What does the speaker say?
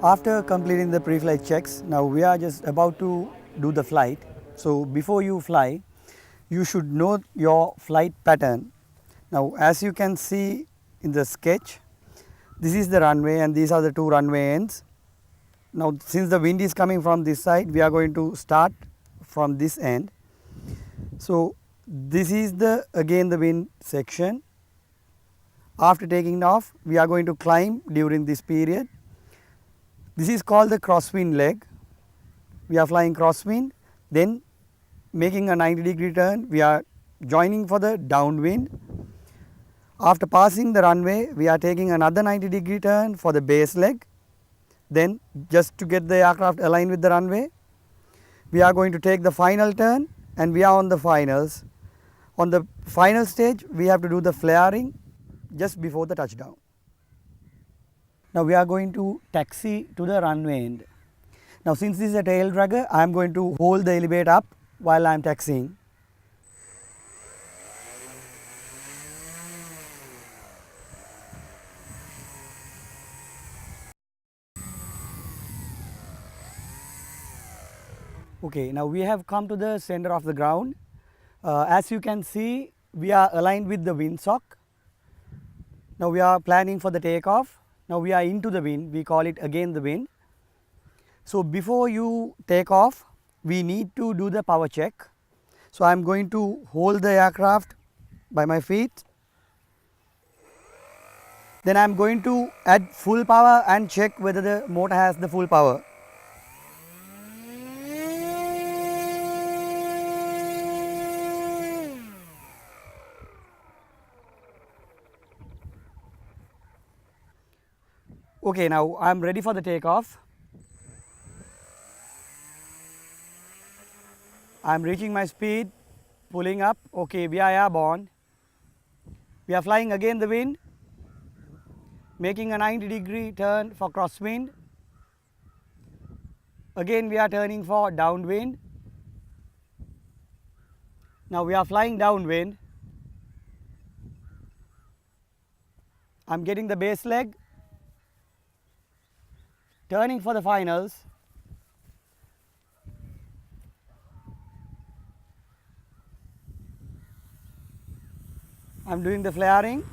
After completing the pre-flight checks, now we are just about to do the flight. So before you fly, you should know your flight pattern. Now as you can see in the sketch, this is the runway and these are the two runway ends. Now since the wind is coming from this side, we are going to start from this end. So this is again the wind section. After taking off, we are going to climb during this period. This is called the crosswind leg. We are flying crosswind, then making a 90-degree turn, we are joining for the downwind. After passing the runway, we are taking another 90-degree turn for the base leg. Then just to get the aircraft aligned with the runway, we are going to take the final turn and we are on the finals. On the final stage, we have to do the flaring just before the touchdown. Now we are going to taxi to the runway end. Now since this is a tail dragger, I am going to hold the elevator up while I am taxiing. Okay, now we have come to the center of the ground. As you can see, we are aligned with the windsock. Now we are planning for the takeoff. Now we are into the wind, we call it again the wind. So before you take off, we need to do the power check. So I am going to hold the aircraft by my feet. Then I am going to add full power and check whether the motor has the full power. Okay, now I am ready for the takeoff. I am reaching my speed, pulling up. Okay, we are airborne. We are flying again the wind, making a 90-degree turn for crosswind. Again we are turning for downwind. Now we are flying downwind. I am getting the base leg, turning for the finals. I am doing the flaring.